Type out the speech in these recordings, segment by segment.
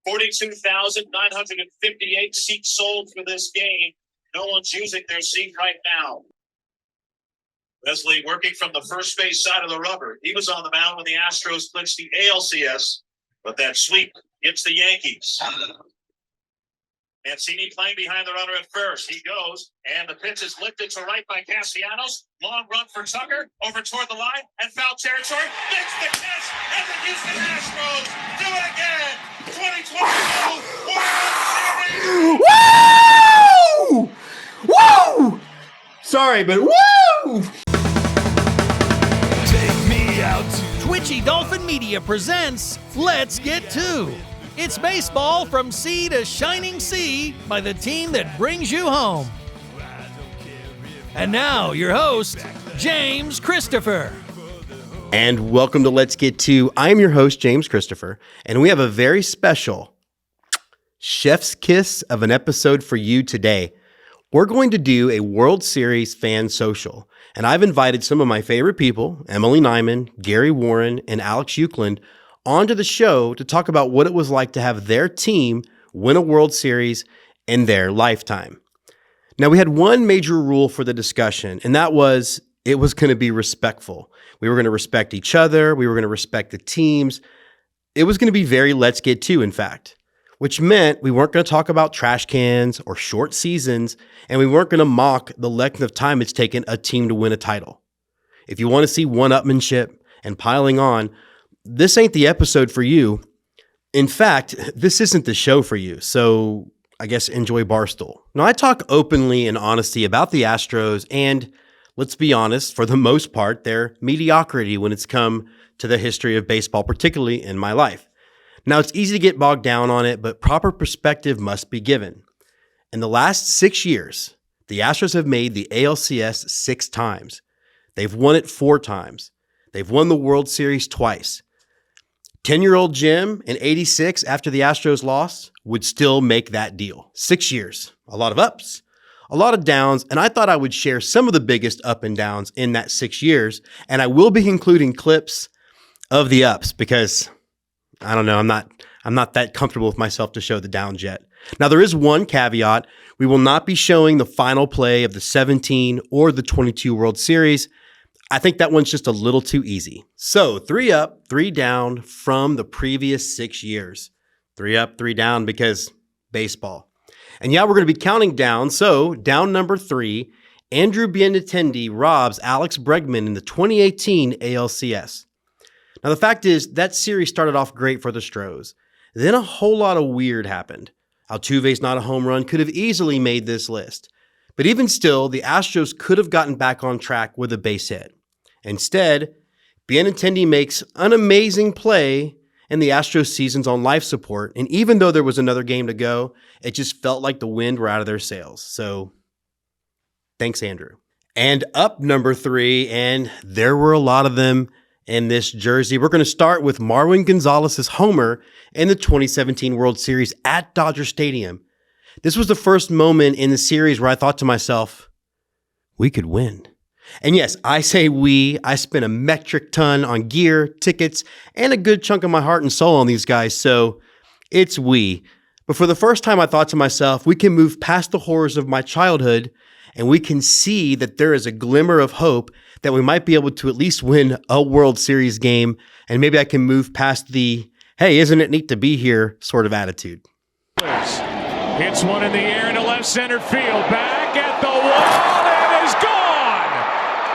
42,958 seats sold for this game. No one's using their seat right now. Leslie working from the first base side of the rubber. He was on the mound when the Astros clinched the ALCS, but that sweep gets the Yankees. Mancini playing behind the runner at first. He goes, and the pitch is lifted to right by Castellanos. Long run for Tucker, over toward the line, and foul territory. Makes the catch, and the Houston Astros do it again. 2022 World Series. Woo! Woo! Sorry, but woo! Take me out to Twitchy Dolphin Media presents Let's Get To. It's baseball from sea to shining sea by the team that brings you home. And now, your host, James Christopher. And welcome to Let's Get To. I'm your host, James Christopher, and we have a very special chef's kiss of an episode for you today. We're going to do a World Series fan social, and I've invited some of my favorite people, Emily Nyman, Gary Warren, and Alex Euclid, onto the show to talk about what it was like to have their team win a World Series in their lifetime. Now, we had one major rule for the discussion, and that was it was going to be respectful. We were going to respect each other. We were going to respect the teams. It was going to be very let's get to, in fact, which meant we weren't going to talk about trash cans or short seasons, and we weren't going to mock the length of time it's taken a team to win a title. If you want to see one-upmanship and piling on, this ain't the episode for you. In fact, this isn't the show for you, so I guess enjoy Barstool. Now, I talk openly and honestly about the Astros, and let's be honest, for the most part, their mediocrity when it's come to the history of baseball, particularly in my life. Now, it's easy to get bogged down on it, but proper perspective must be given. In the last 6 years, the Astros have made the ALCS 6 times. They've won it 4 times. They've won the World Series twice. 10-year-old Jim in 86, after the Astros lost, would still make that deal. 6 years. A lot of ups, a lot of downs, and I thought I would share some of the biggest up and downs in that 6 years, and I will be including clips of the ups because, I don't know, I'm not that comfortable with myself to show the downs yet. Now, there is one caveat. We will not be showing the final play of the 17 or the 22 World Series. I think that one's just a little too easy. So 3 up, 3 down from the previous 6 years. 3 up, 3 down because baseball. And yeah, we're going to be counting down. So down number 3, Andrew Benintendi robs Alex Bregman in the 2018 ALCS. Now, the fact is that series started off great for the Astros. Then a whole lot of weird happened. Altuve's not a home run could have easily made this list. But even still, the Astros could have gotten back on track with a base hit. Instead, Benintendi makes an amazing play, and the Astros season's on life support. And even though there was another game to go, it just felt like the wind were out of their sails. So, thanks, Andrew. And up number 3, and there were a lot of them in this jersey. We're going to start with Marwin Gonzalez's homer in the 2017 World Series at Dodger Stadium. This was the first moment in the series where I thought to myself, we could win. And yes, I say we. I spent a metric ton on gear, tickets, and a good chunk of my heart and soul on these guys, so it's we. But for the first time, I thought to myself, we can move past the horrors of my childhood, and we can see that there is a glimmer of hope that we might be able to at least win a World Series game, and maybe I can move past the, hey, isn't it neat to be here sort of attitude. Hits one in the air into left center field. Back at the wall and is gone.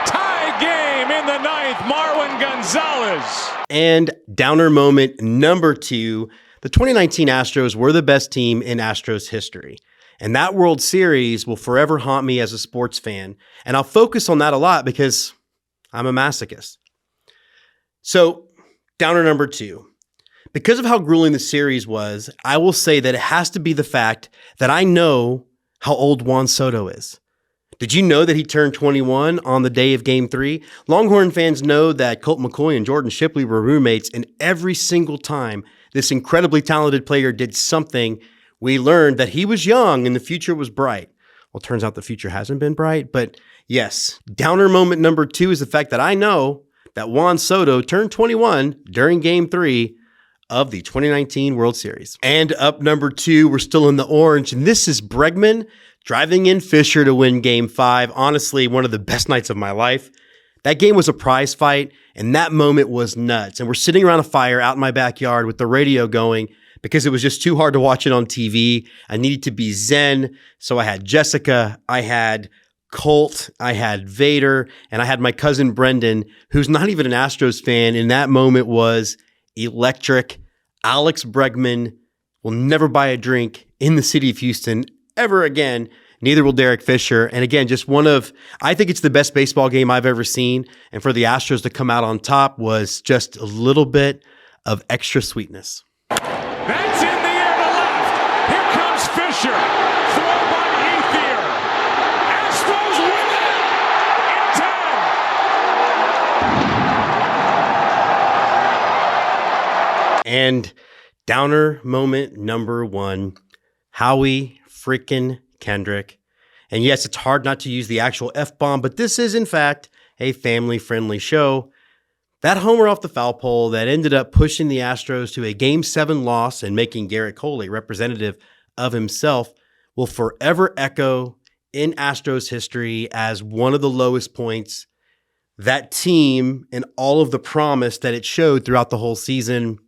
Tie game in the 9th. Marwin Gonzalez. And downer moment number 2. The 2019 Astros were the best team in Astros history. And that World Series will forever haunt me as a sports fan. And I'll focus on that a lot because I'm a masochist. So, downer number 2. Because of how grueling the series was, I will say that it has to be the fact that I know how old Juan Soto is. Did you know that he turned 21 on the day of Game 3? Longhorn fans know that Colt McCoy and Jordan Shipley were roommates, and every single time this incredibly talented player did something, we learned that he was young and the future was bright. Well, it turns out the future hasn't been bright, but yes, downer moment number 2 is the fact that I know that Juan Soto turned 21 during Game 3 of the 2019 World Series. And up number 2, we're still in the orange, and this is Bregman driving in Fisher to win Game 5. Honestly, one of the best nights of my life. That game was a prize fight, and that moment was nuts. And we're sitting around a fire out in my backyard with the radio going because it was just too hard to watch it on TV. I needed to be zen, so I had Jessica, I had Colt, I had Vader, and I had my cousin Brendan, who's not even an Astros fan, and that moment was electric. Alex Bregman will never buy a drink in the city of Houston ever again. Neither will Derek Fisher. And again, just I think it's the best baseball game I've ever seen. And for the Astros to come out on top was just a little bit of extra sweetness. That's in the air to left. Here comes Fisher. Throw by Ethier. Astros win it in 10. And downer moment number 1, Howie freaking Kendrick. And yes, it's hard not to use the actual F-bomb, but this is, in fact, a family-friendly show. That homer off the foul pole that ended up pushing the Astros to a Game 7 loss and making Garrett Cole a representative of himself will forever echo in Astros history as one of the lowest points. That team and all of the promise that it showed throughout the whole season,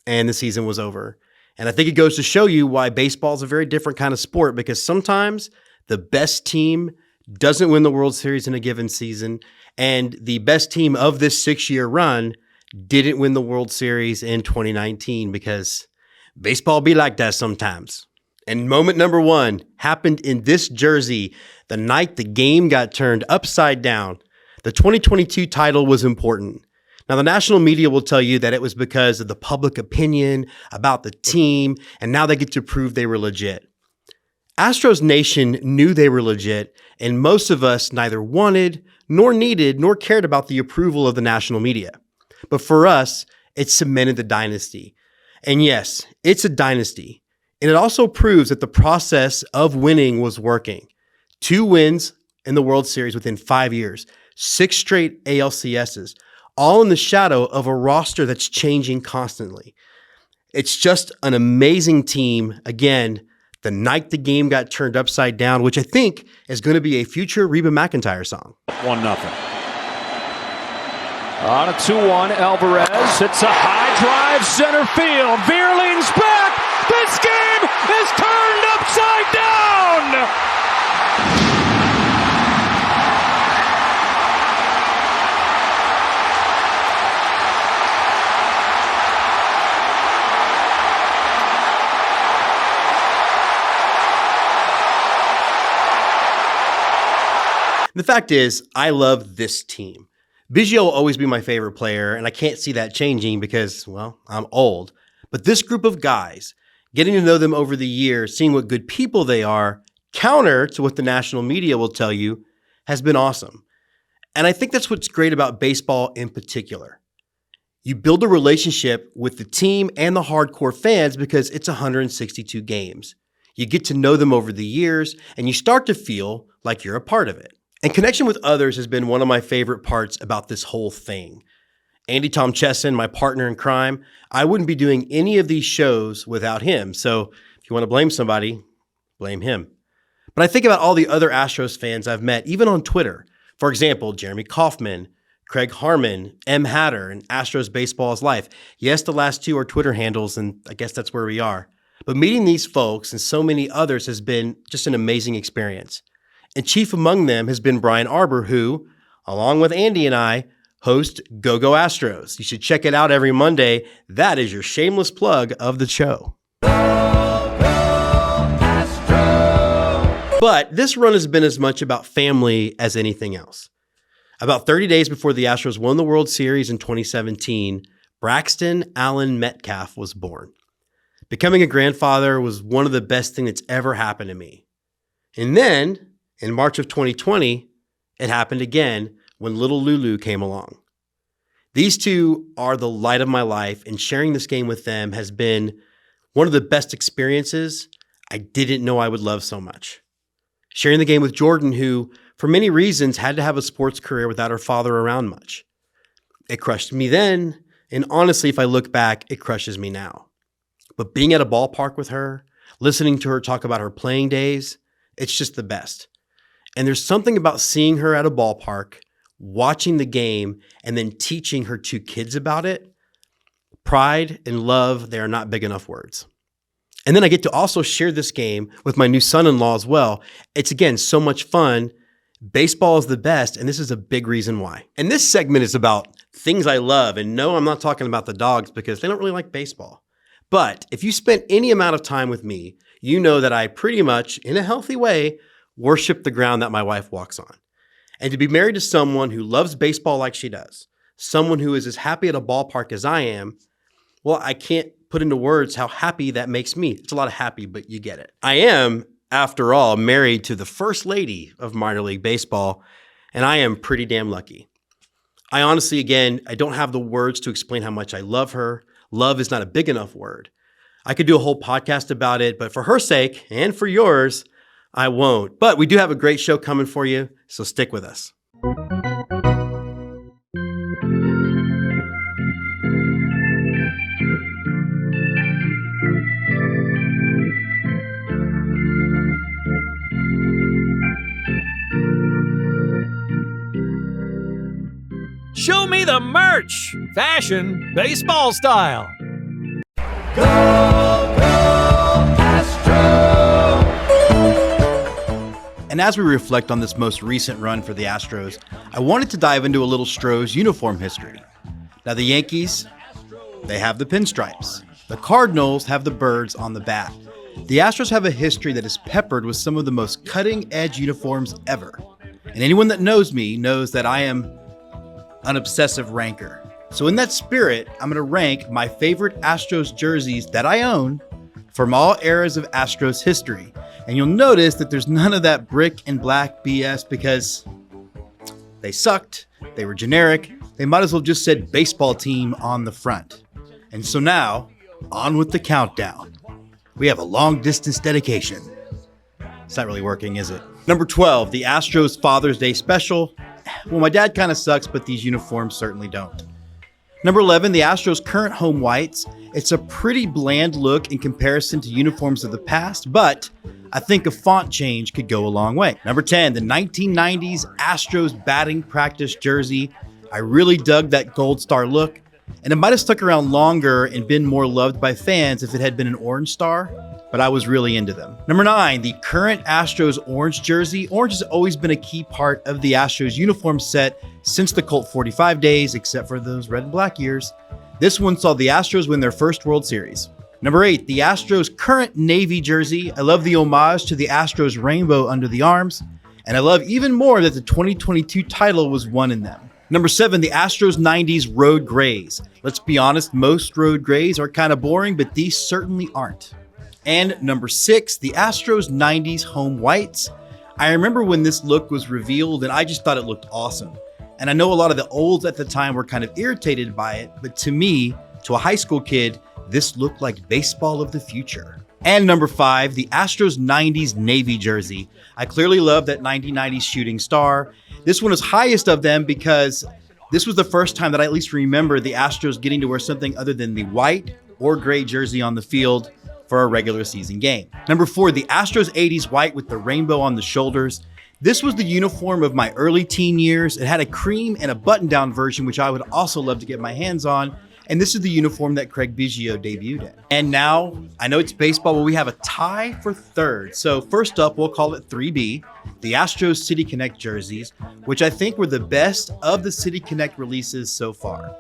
and the season was over. And I think it goes to show you why baseball is a very different kind of sport, because sometimes the best team doesn't win the World Series in a given season, and the best team of this 6-year run didn't win the World Series in 2019 because baseball be like that sometimes. And moment number 1 happened in this jersey the night the game got turned upside down. The 2022 title was important. Now, the national media will tell you that it was because of the public opinion about the team, and now they get to prove they were legit. Astros Nation knew they were legit, and most of us neither wanted, nor needed, nor cared about the approval of the national media. But for us, it cemented the dynasty. And yes, it's a dynasty. And it also proves that the process of winning was working. 2 wins in the World Series within 5 years, 6 straight ALCSs, all in the shadow of a roster that's changing constantly. It's just an amazing team. Again, the night the game got turned upside down, which I think is going to be a future Reba McEntire song. 1-0. On a 2-1, Alvarez hits a high drive center field. Veer leans back. This game is turned upside down. The fact is, I love this team. Biggio will always be my favorite player, and I can't see that changing because, well, I'm old. But this group of guys, getting to know them over the years, seeing what good people they are, counter to what the national media will tell you, has been awesome. And I think that's what's great about baseball in particular. You build a relationship with the team and the hardcore fans because it's 162 games. You get to know them over the years, and you start to feel like you're a part of it. And connection with others has been one of my favorite parts about this whole thing. Andy Tom Chesson, my partner in crime, I wouldn't be doing any of these shows without him. So if you want to blame somebody, blame him. But I think about all the other Astros fans I've met, even on Twitter. For example, Jeremy Kaufman, Craig Harmon, M. Hatter, and Astros Baseball is Life. Yes, the last 2 are Twitter handles, and I guess that's where we are. But meeting these folks and so many others has been just an amazing experience. And chief among them has been Brian Arbor, who, along with Andy and I, host Go Go Astros. You should check it out every Monday. That is your shameless plug of the show. But this run has been as much about family as anything else. About 30 days before the Astros won the World Series in 2017, Braxton Allen Metcalf was born. Becoming a grandfather was one of the best things that's ever happened to me. And then, in March of 2020, it happened again when little Lulu came along. These 2 are the light of my life, and sharing this game with them has been one of the best experiences I didn't know I would love so much. Sharing the game with Jordan, who, for many reasons, had to have a sports career without her father around much. It crushed me then, And honestly, if I look back, it crushes me now. But being at a ballpark with her, listening to her talk about her playing days, it's just the best. And there's something about seeing her at a ballpark, watching the game, and then teaching her 2 kids about it. Pride and love, they are not big enough words. And then I get to also share this game with my new son-in-law as well. It's, again, so much fun. Baseball is the best, and this is a big reason why. And this segment is about things I love. And no, I'm not talking about the dogs because they don't really like baseball. But if you spent any amount of time with me, you know that I pretty much, in a healthy way, worship the ground that my wife walks on. And to be married to someone who loves baseball like she does, someone who is as happy at a ballpark as I am, well, I can't put into words how happy that makes me. It's a lot of happy, but you get it. I am, after all, married to the first lady of minor league baseball, and I am pretty damn lucky. I honestly, again, I don't have the words to explain how much I love her. Love is not a big enough word. I could do a whole podcast about it, but for her sake and for yours, I won't. But we do have a great show coming for you, so stick with us. Show me the merch. Fashion, baseball style. And as we reflect on this most recent run for the Astros, I wanted to dive into a little Stros uniform history. Now the Yankees, they have the pinstripes. The Cardinals have the birds on the bat. The Astros have a history that is peppered with some of the most cutting-edge uniforms ever. And anyone that knows me knows that I am an obsessive ranker. So in that spirit, I'm going to rank my favorite Astros jerseys that I own from all eras of Astros history. And you'll notice that there's none of that brick and black BS because they sucked, they were generic, they might as well just said baseball team on the front. And so now, on with the countdown. We have a long distance dedication. It's not really working, is it? Number 12, the Astros Father's Day Special. Well, my dad kind of sucks, but these uniforms certainly don't. Number 11, the Astros' current home whites. It's a pretty bland look in comparison to uniforms of the past, but I think a font change could go a long way. Number 10, the 1990s Astros batting practice jersey. I really dug that gold star look, and it might have stuck around longer and been more loved by fans if it had been an orange star, but I was really into them. Number 9, the current Astros orange jersey. Orange has always been a key part of the Astros uniform set since the Colt 45 days, except for those red and black years. This one saw the Astros win their first World Series. Number 8, the Astros current navy jersey. I love the homage to the Astros rainbow under the arms, and I love even more that the 2022 title was won in them. Number 7, the Astros 90s road grays. Let's be honest, most road grays are kind of boring, but these certainly aren't. And number 6, the Astros 90s home whites. I remember when this look was revealed and I just thought it looked awesome. And I know a lot of the olds at the time were kind of irritated by it, but to me, to a high school kid, this looked like baseball of the future. And number 5, the Astros 90s navy jersey. I clearly love that 1990s shooting star. This one is highest of them because this was the first time that I at least remember the Astros getting to wear something other than the white or gray jersey on the field for a regular season game. Number 4, the Astros 80s white with the rainbow on the shoulders. This was the uniform of my early teen years. It had a cream and a button-down version, which I would also love to get my hands on. And this is the uniform that Craig Biggio debuted in. And now, I know it's baseball, but we have a tie for third. So first up, we'll call it 3B, the Astros City Connect jerseys, which I think were the best of the City Connect releases so far.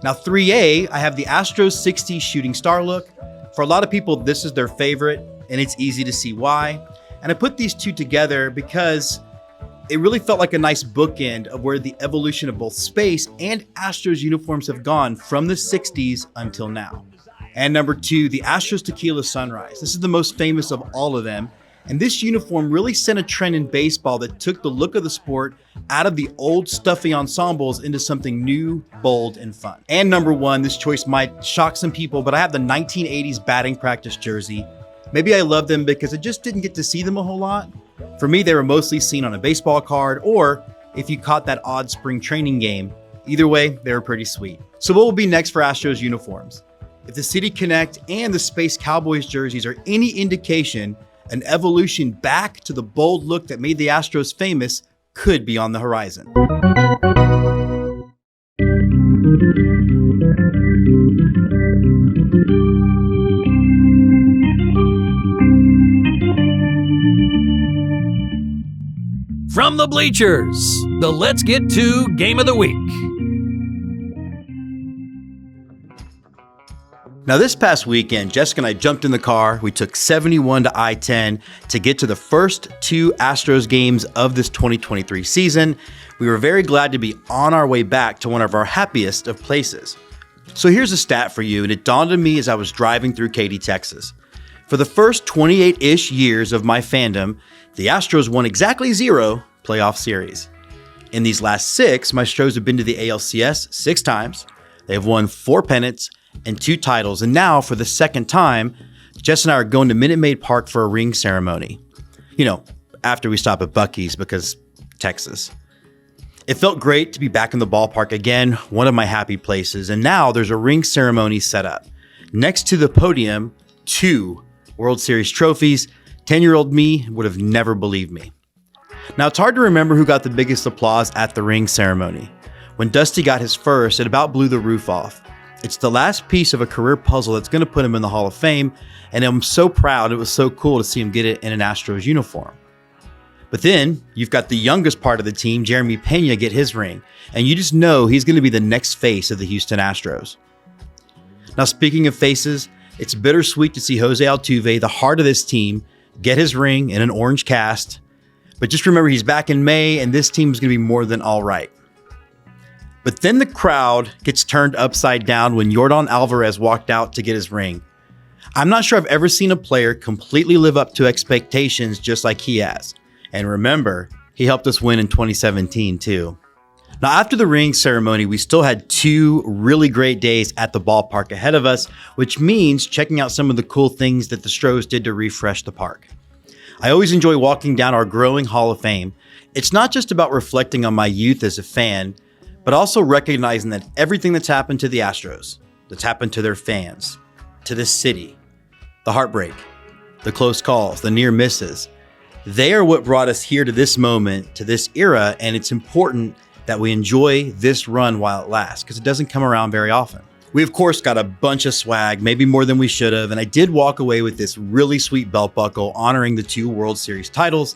Now 3A, I have the Astros 60s shooting star look. For a lot of people, this is their favorite, and it's easy to see why. And I put these two together because it really felt like a nice bookend of where the evolution of both Space and Astros uniforms have gone from the 60s until now. And number 2, the Astros Tequila Sunrise. This is the most famous of all of them. And this uniform really set a trend in baseball that took the look of the sport out of the old stuffy ensembles into something new, bold, and fun. And number 1, this choice might shock some people, but I have the 1980s batting practice jersey. Maybe I love them because I just didn't get to see them a whole lot. For me, they were mostly seen on a baseball card, or if you caught that odd spring training game. Either way, they were pretty sweet. So what will be next for Astros uniforms? If the City Connect and the Space Cowboys jerseys are any indication, an evolution back to the bold look that made the Astros famous could be on the horizon. From the bleachers, the Let's Get To Game of the Week. Now, this past weekend, Jessica and I jumped in the car. We took 71 to I-10 to get to the first two Astros games of this 2023 season. We were very glad to be on our way back to one of our happiest of places. So here's a stat for you, and it dawned on me as I was driving through Katy, Texas. For the first 28-ish years of my fandom, the Astros won exactly 0 playoff series. In these last 6, my Astros have been to the ALCS 6 times. They have won 4 pennants and 2 titles. And now, for the second time, Jess and I are going to Minute Maid Park for a ring ceremony. You know, after we stop at Buc-ee's because Texas. It felt great to be back in the ballpark again, one of my happy places. And now there's a ring ceremony set up. Next to the podium, 2 World Series trophies. 10-year-old me would have never believed me. Now, it's hard to remember who got the biggest applause at the ring ceremony. When Dusty got his first, it about blew the roof off. It's the last piece of a career puzzle that's going to put him in the Hall of Fame, and I'm so proud. It was so cool to see him get it in an Astros uniform. But then you've got the youngest part of the team, Jeremy Pena, get his ring, and you just know he's going to be the next face of the Houston Astros. Now, speaking of faces, it's bittersweet to see Jose Altuve, the heart of this team, get his ring in an orange cast. But just remember, he's back in May, and this team is going to be more than all right. But then the crowd gets turned upside down when Yordan Alvarez walked out to get his ring. I'm not sure I've ever seen a player completely live up to expectations just like he has. And remember, he helped us win in 2017 too. Now, after the ring ceremony, we still had 2 really great days at the ballpark ahead of us, which means checking out some of the cool things that the Astros did to refresh the park. I always enjoy walking down our growing Hall of Fame. It's not just about reflecting on my youth as a fan, but also recognizing that everything that's happened to the Astros, that's happened to their fans, to this city, the heartbreak, the close calls, the near misses, they are what brought us here to this moment, to this era, and it's important that we enjoy this run while it lasts, because it doesn't come around very often. We, of course, got a bunch of swag, maybe more than we should have, and I did walk away with this really sweet belt buckle honoring the 2 World Series titles.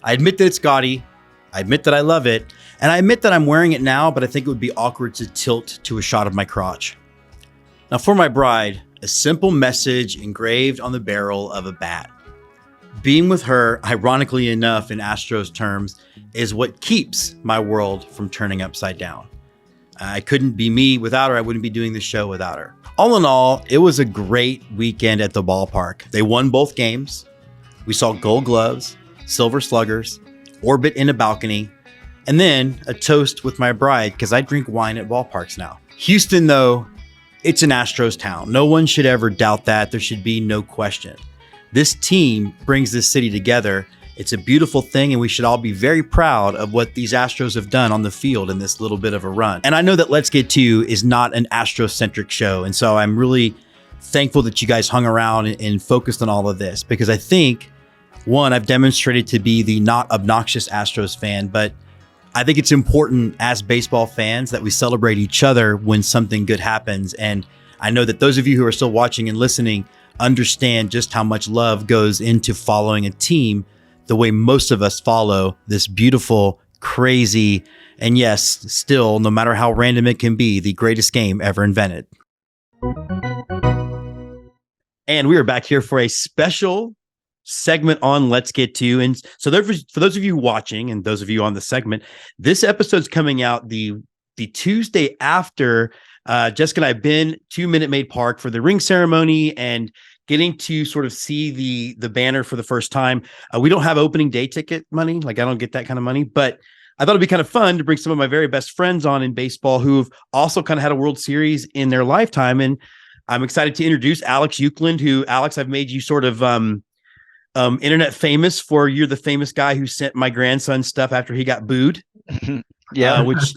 I admit that it's gaudy, I admit that I love it, and I admit that I'm wearing it now, but I think it would be awkward to tilt to a shot of my crotch. Now, for my bride, a simple message engraved on the barrel of a bat. Being with her, ironically enough, in Astros terms, is what keeps my world from turning upside down. I couldn't be me without her. I wouldn't be doing the show without her. All in all, it was a great weekend at the ballpark. They won both games. We saw Gold Gloves, Silver Sluggers, orbit in a balcony, and then a toast with my bride because I drink wine at ballparks now. Houston, though, it's an Astros town. No one should ever doubt that. There should be no question. This team brings this city together. It's a beautiful thing, and we should all be very proud of what these Astros have done on the field in this little bit of a run. And I know that Let's Get To is not an Astro-centric show, and so I'm really thankful that you guys hung around and focused on all of this, because I think, one, I've demonstrated to be the not obnoxious Astros fan, but I think it's important as baseball fans that we celebrate each other when something good happens. And I know that those of you who are still watching and listening understand just how much love goes into following a team the way most of us follow this beautiful, crazy, and yes, still, no matter how random it can be, the greatest game ever invented. And we are back here for a special segment on Let's Get To. And so for those of you watching and those of you on the segment, this episode's coming out the Tuesday after Jessica and I have been to Minute Maid Park for the ring ceremony and getting to sort of see the banner for the first time. We don't have opening day ticket money. Like, I don't get that kind of money, but I thought it'd be kind of fun to bring some of my very best friends on in baseball who've also kind of had a World Series in their lifetime. And I'm excited to introduce Alex Euclid, who, Alex, I've made you sort of internet famous for. You're the famous guy who sent my grandson stuff after he got booed. Yeah. Which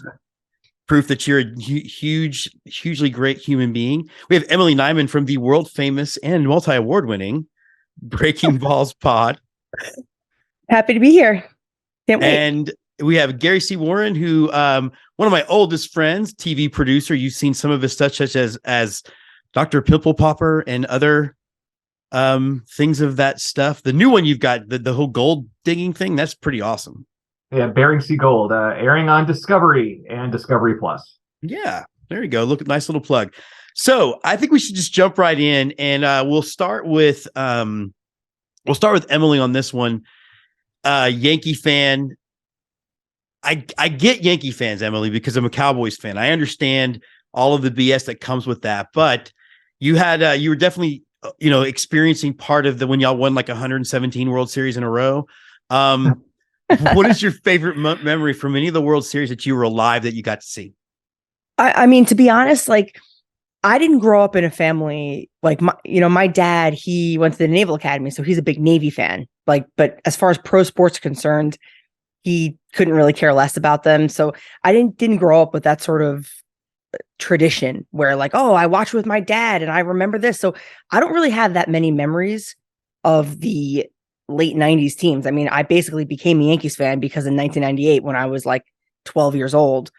proof that you're a hugely great human being. We have Emily Nyman from the world famous and multi-award winning Breaking Balls pod. Happy to be here. Can't wait. And we have Gary C. Warren, who one of my oldest friends, TV producer. You've seen some of his stuff, such as Dr. Pimple Popper and other things of that stuff. The new one you've got, the whole gold digging thing, that's pretty awesome. Yeah, Bering Sea Gold, airing on Discovery and Discovery Plus. Yeah, there you go. Look, nice little plug. So I think we should just jump right in, and we'll start with Emily on this one. Yankee fan. I get Yankee fans, Emily, because I'm a Cowboys fan. I understand all of the BS that comes with that, but you were definitely experiencing part of when y'all won like 117 World Series in a row. What is your favorite memory from any of the World Series that you were alive that you got to see? I mean, to be honest, like I didn't grow up in a family like my dad, he went to the Naval Academy, so he's a big Navy fan. But as far as pro sports are concerned, he couldn't really care less about them. So I didn't grow up with that sort of tradition where like, oh, I watched with my dad and I remember this. So I don't really have that many memories of the late 90s teams. I mean, I basically became a Yankees fan because in 1998, when I was like 12 years old,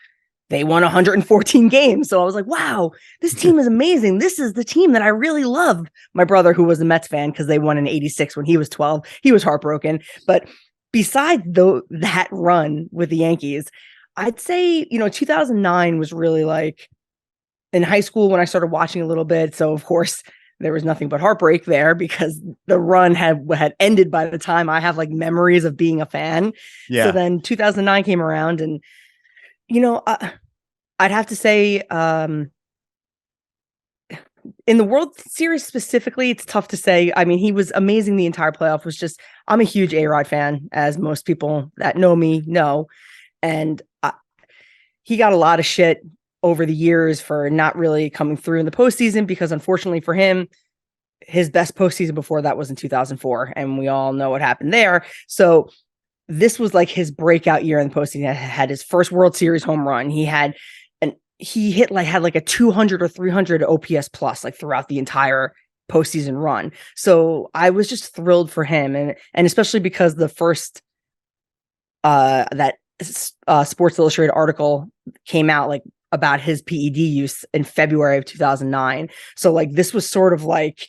they won 114 games. So I was like, wow, this team is amazing. This is the team that I really love. My brother, who was a Mets fan because they won in 86 when he was 12, he was heartbroken. But besides that run with the Yankees, I'd say, 2009 was really like in high school when I started watching a little bit. So of course, there was nothing but heartbreak there because the run had ended by the time I have like memories of being a fan. Yeah. So then 2009 came around and, I'd have to say in the World Series specifically, it's tough to say. I mean, he was amazing. The entire playoff was just, I'm a huge A-Rod fan, as most people that know me know. And he got a lot of shit over the years for not really coming through in the postseason because unfortunately for him, his best postseason before that was in 2004. And we all know what happened there. So this was like his breakout year in the postseason. He had his first World Series home run. He had like a 200 or 300 OPS plus like throughout the entire postseason run. So I was just thrilled for him. And especially because the first, that Sports Illustrated article came out like about his PED use in February of 2009. So like this was sort of like,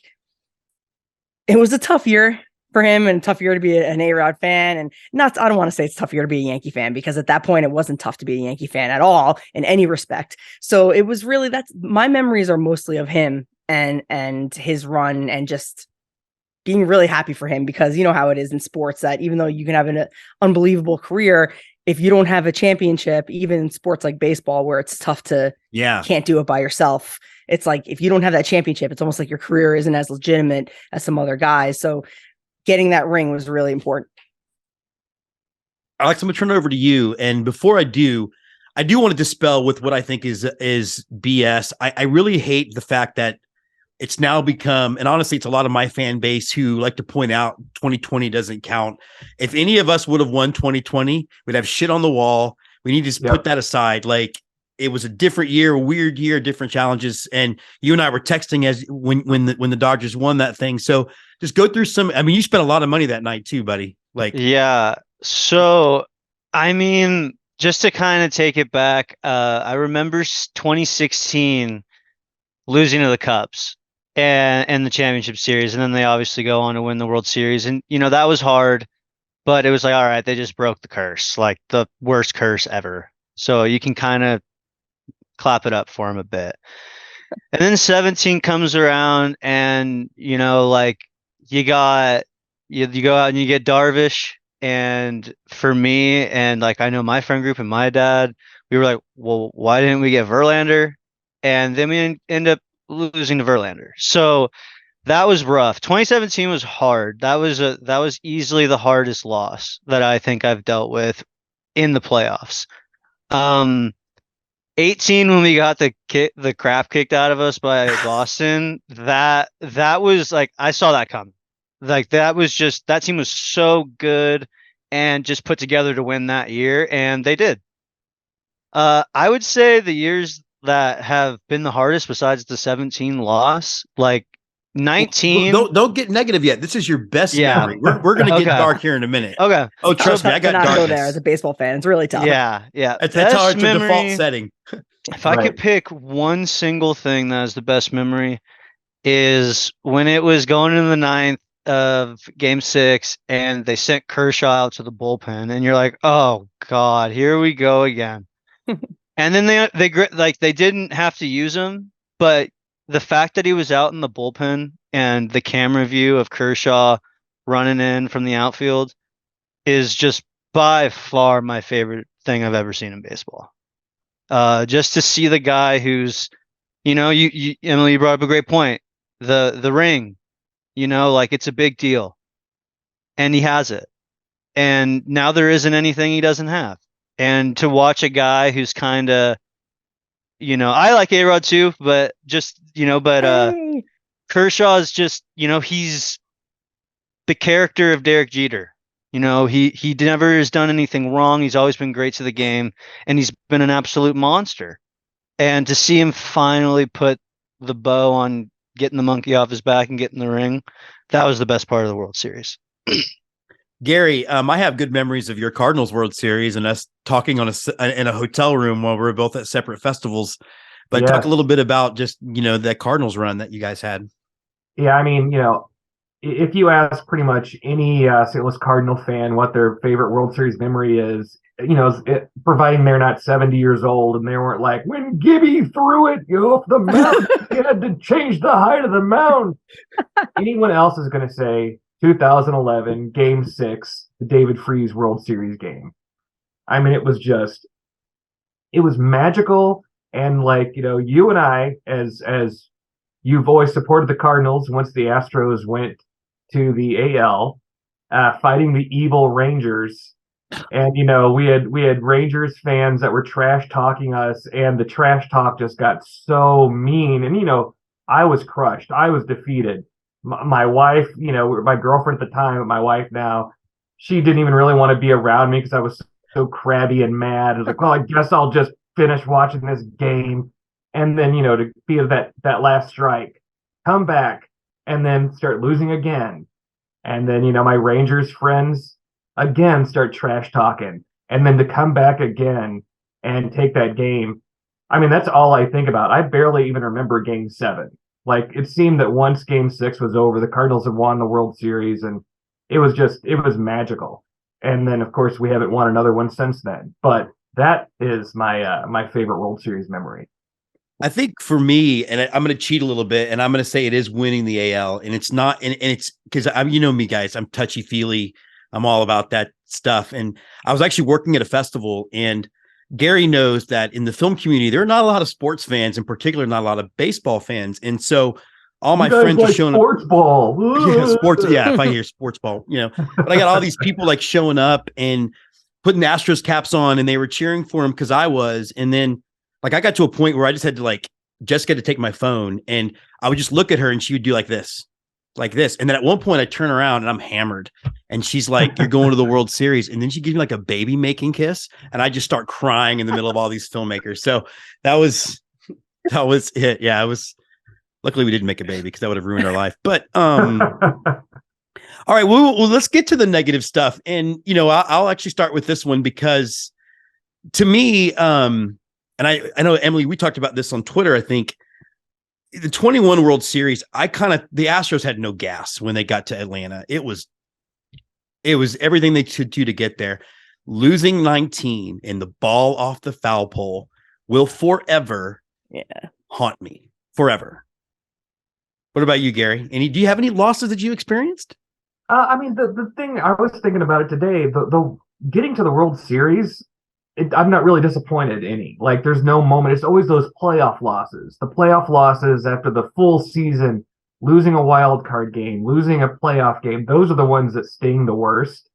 it was a tough year for him and a tough year to be an A-Rod fan. And I don't want to say it's a tough year to be a Yankee fan because at that point it wasn't tough to be a Yankee fan at all in any respect. So it was really, that's my memories are mostly of him and his run and just being really happy for him because you know how it is in sports that even though you can have an unbelievable career, if you don't have a championship, even in sports like baseball, where it's tough to, can't do it by yourself. It's like, if you don't have that championship, it's almost like your career isn't as legitimate as some other guys. So getting that ring was really important. Alex, I'm going to turn it over to you. And before I do want to dispel with what I think is BS. I really hate the fact that it's now become, and honestly, it's a lot of my fan base who like to point out 2020 doesn't count. If any of us would have won 2020, we'd have shit on the wall. We need to put that aside. Like it was a different year, a weird year, different challenges. And you and I were texting as when the Dodgers won that thing. So just go through some. I mean, you spent a lot of money that night too, buddy. Like, yeah. So, I mean, just to kind of take it back, I remember 2016 losing to the Cubs and the championship series. And then they obviously go on to win the World Series. And, that was hard, but it was like, all right, they just broke the curse, like the worst curse ever. So you can kind of clap it up for them a bit. And then 17 comes around and, like you go out and you get Darvish. And for me, and like, I know my friend group and my dad, we were like, well, why didn't we get Verlander? And then we end up losing to Verlander. So that was rough. 2017 was hard. That was easily the hardest loss that I think I've dealt with in the playoffs. 18 when we got the crap kicked out of us by Boston, that was like, I saw that coming. Like that team was so good and just put together to win that year, and they did. I would say the years that have been the hardest, besides the 17 loss, like 19. Don't get negative yet. This is your best Yeah. memory. We're gonna get Okay. dark here in a minute. Okay. Oh, trust me, I To got not go there darkness. as a baseball fan. It's really tough. Yeah. That's Best our default memory- setting. If I Right. could pick one single thing that is the best memory, is when it was going into the ninth of Game 6 and they sent Kershaw out to the bullpen, and you're like, oh God, here we go again. And then they didn't have to use him, but the fact that he was out in the bullpen and the camera view of Kershaw running in from the outfield is just by far my favorite thing I've ever seen in baseball. Just to see the guy who's, you Emily, you brought up a great point. The ring, like it's a big deal, and he has it. And now there isn't anything he doesn't have. And to watch a guy who's kind of, I like A-Rod too, but just, Hey. Kershaw's just, he's the character of Derek Jeter. He never has done anything wrong. He's always been great to the game, and he's been an absolute monster. And to see him finally put the bow on getting the monkey off his back and getting the ring, that was the best part of the World Series. Gary, I have good memories of your Cardinals World Series and us talking in a hotel room while we were both at separate festivals. But Yeah. talk a little bit about just, that Cardinals run that you guys had. Yeah, I mean, if you ask pretty much any St. Louis Cardinal fan what their favorite World Series memory is, providing they're not 70 years old and they weren't like, when Gibby threw it off the mound, you had to change the height of the mound. Anyone else is going to say 2011 Game 6, the David Freese World Series game. I mean, it was magical. And you and I, as you've always supported the Cardinals once the Astros went to the AL, fighting the evil Rangers. And, we had Rangers fans that were trash talking us, and the trash talk just got so mean. And, I was crushed. I was defeated. My wife, my girlfriend at the time, my wife now, she didn't even really want to be around me because I was so crabby and mad. I was like, well, I guess I'll just finish watching this game. And then, to be that last strike, come back and then start losing again. And then, my Rangers friends again start trash talking, and then to come back again and take that game. I mean, that's all I think about. I barely even remember Game 7. Like, it seemed that once Game 6 was over, the Cardinals had won the World Series, and it was magical. And then, of course, we haven't won another one since then. But that is my favorite World Series memory. I think for me, and I'm going to cheat a little bit, and I'm going to say it is winning the AL, and it's not, and it's because me, guys, I'm touchy feely. I'm all about that stuff. And I was actually working at a festival, and Gary knows that in the film community, there are not a lot of sports fans, in particular, not a lot of baseball fans. And so all my friends are showing sports ball. sports. Yeah. If I hear sports ball, but I got all these people showing up and putting the Astros caps on, and they were cheering for him because I was. And then I got to a point where I just had to Jessica to take my phone, and I would just look at her and she would do like this. And then at one point I turn around and I'm hammered, and she's like, you're going to the World Series. And then she gives me a baby making kiss, and I just start crying in the middle of all these filmmakers. So that was it. Yeah. Luckily we didn't make a baby because that would have ruined our life. But, all right, well, let's get to the negative stuff. And, I'll actually start with this one because to me, and I know, Emily, we talked about this on Twitter, I think. The 21 World Series, the Astros had no gas when they got to Atlanta. It was everything they could do to get there. Losing 19 and the ball off the foul pole will forever haunt me. Forever. What about you, Gary? Do you have any losses that you experienced? I mean, the thing, I was thinking about it today, the getting to the World Series, I'm not really disappointed any. There's no moment. It's always those playoff losses. The playoff losses after the full season, losing a wild card game, losing a playoff game. Those are the ones that sting the worst.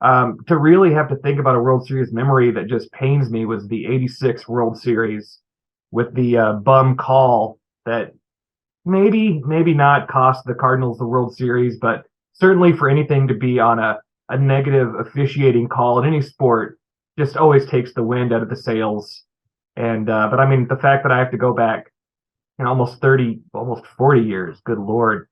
To really have to think about a World Series memory that just pains me was the 86 World Series with the bum call that maybe not cost the Cardinals the World Series, but certainly for anything to be on a negative officiating call in any sport just always takes the wind out of the sails. And but I mean, the fact that I have to go back in almost 30, almost 40 years, good Lord,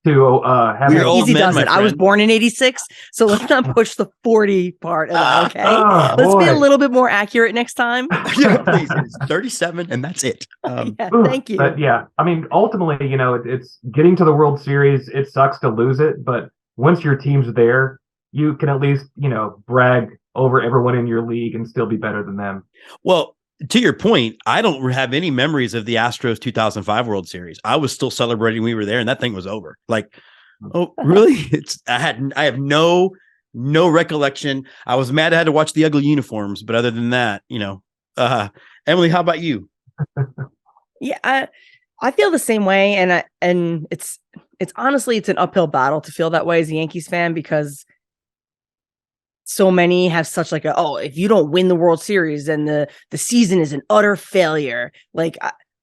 to have We're old Easy men, does my it. I was friend. born in 86, so let's not push the 40 part of that, okay? Oh, Let's be a boy. little bit more accurate next time. Yeah, please. It's 37, and that's it. Yeah, Ooh, thank you. But yeah, I mean, ultimately, it's getting to the World Series. It sucks to lose it, but once your team's there, you can at least, brag over everyone in your league and still be better than them. Well, to your point, I don't have any memories of the Astros 2005 World Series. I was still celebrating we were there, and that thing was over. Like, oh, really? I have no recollection. I was mad I had to watch the ugly uniforms, but other than that, Emily, how about you? Yeah, I feel the same way, and it's honestly it's an uphill battle to feel that way as a Yankees fan because so many have such like if you don't win the World Series, then the season is an utter failure. Like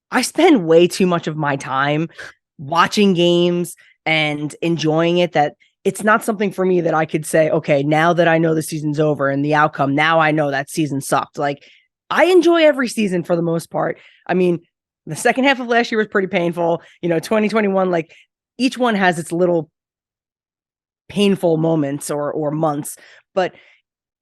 I spend way too much of my time watching games and enjoying it that it's not something for me that I could say, okay, now that I know the season's over and the outcome, now I know that season sucked. Like I enjoy every season for the most part. I mean, the second half of last year was pretty painful. 2021, like each one has its little painful moments or months, but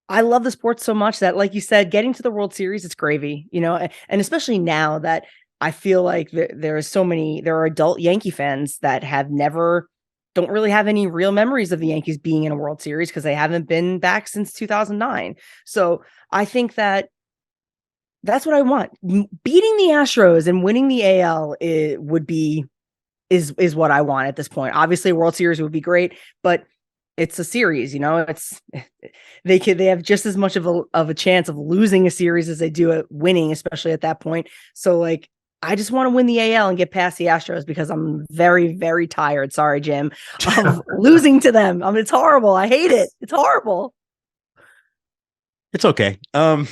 I love the sport so much that, like you said, getting to the World Series, it's gravy, and especially now that I feel like there are adult Yankee fans that don't really have any real memories of the Yankees being in a World Series because they haven't been back since 2009. So I think that's what I want. Beating the Astros and winning the AL is what I want at this point. Obviously, a World Series would be great, but it's a series, it's they have just as much of a chance of losing a series as they do at winning, especially at that point. So like, I just want to win the AL and get past the Astros because I'm very, very tired. Sorry, Jim, of losing to them. I mean, it's horrible. I hate it. It's horrible. It's okay. What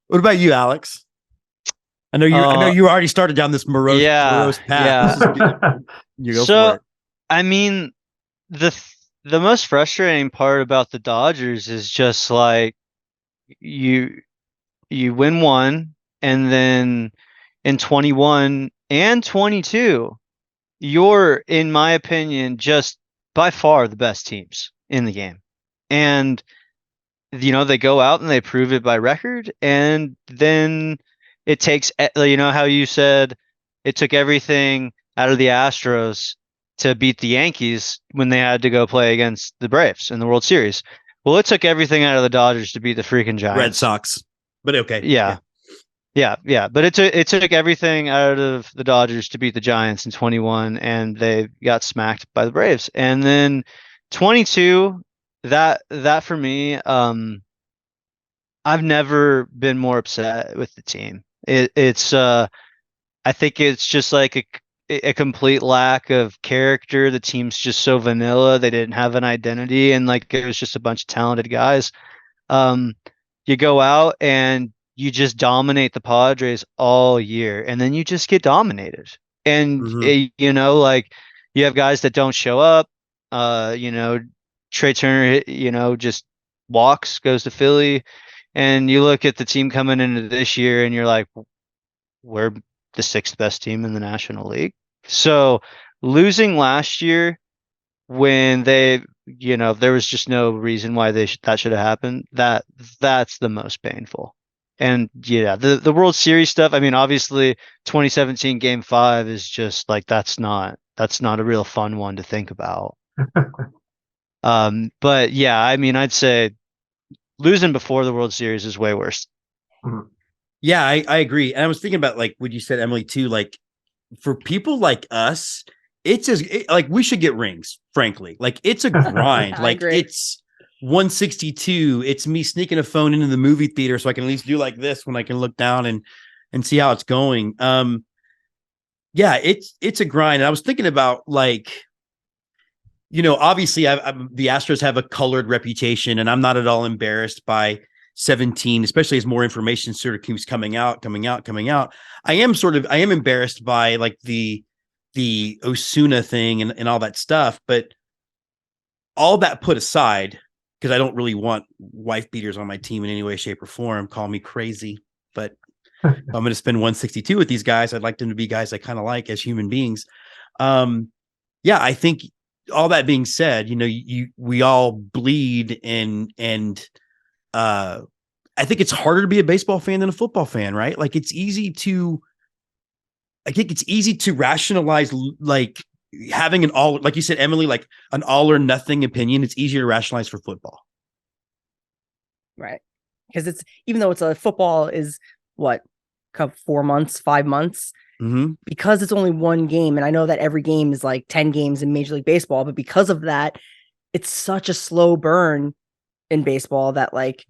about you, Alex? I know you already started down this morose path. Yeah. This is good. You go So, for it. I mean, the most frustrating part about the Dodgers is just like you win one, and then in 21 and 22, you're, in my opinion, just by far the best teams in the game. And they go out and they prove it by record, and then it takes, how you said it took everything out of the Astros to beat the Yankees when they had to go play against the Braves in the World Series. Well, it took everything out of the Dodgers to beat the freaking Giants. Red Sox, but okay. Yeah. But it took everything out of the Dodgers to beat the Giants in 21, and they got smacked by the Braves. And then 22, that for me, I've never been more upset with the team. It's I think it's just like a complete lack of character. The team's just so vanilla. They didn't have an identity, and like it was just a bunch of talented guys. You go out and you just dominate the Padres all year, and then you just get dominated. And like you have guys that don't show up. Trey Turner, just walks, goes to Philly, and you look at the team coming into this year, and you're like, we're the sixth best team in the National League. So losing last year when there was just no reason why that should have happened. That's the most painful. And the World Series stuff. I mean, obviously 2017 Game 5 is just like, that's not a real fun one to think about. But yeah, I mean, I'd say losing before the World Series is way worse. Mhm. Yeah, I agree. And I was thinking about like what you said, Emily, too. Like for people like us, it's like we should get rings, frankly. Like it's a grind. Like agree. it's 162. It's me sneaking a phone into the movie theater so I can at least do like this when I can look down and see how it's going. Yeah, it's a grind. And I was thinking about like, obviously the Astros have a colored reputation, and I'm not at all embarrassed by 17, especially as more information sort of keeps coming out. I am embarrassed by like the Osuna thing and all that stuff, but all that put aside, because I don't really want wife beaters on my team in any way, shape, or form. Call me crazy, but I'm going to spend 162 with these guys. I'd like them to be guys I kind of like as human beings. Yeah, I think all that being said, we all bleed and I think it's harder to be a baseball fan than a football fan, right? Like I think it's easy to rationalize, like having like you said, Emily, like an all or nothing opinion. It's easier to rationalize for football. Right. Because even though football is what, 4 months, 5 months, because it's only one game. And I know that every game is like 10 games in Major League Baseball, but because of that, it's such a slow burn in baseball that like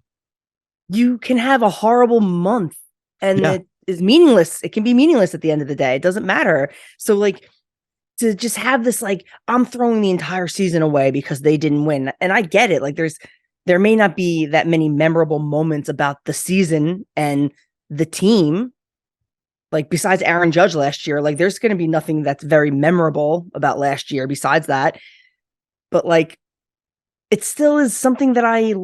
you can have a horrible month and it is meaningless. It can be meaningless at the end of the day. It doesn't matter. So like to just have this, like, I'm throwing the entire season away because they didn't win. And I get it. Like there may not be that many memorable moments about the season and the team. Like besides Aaron Judge last year, like there's going to be nothing that's very memorable about last year besides that. But like, it still is something that I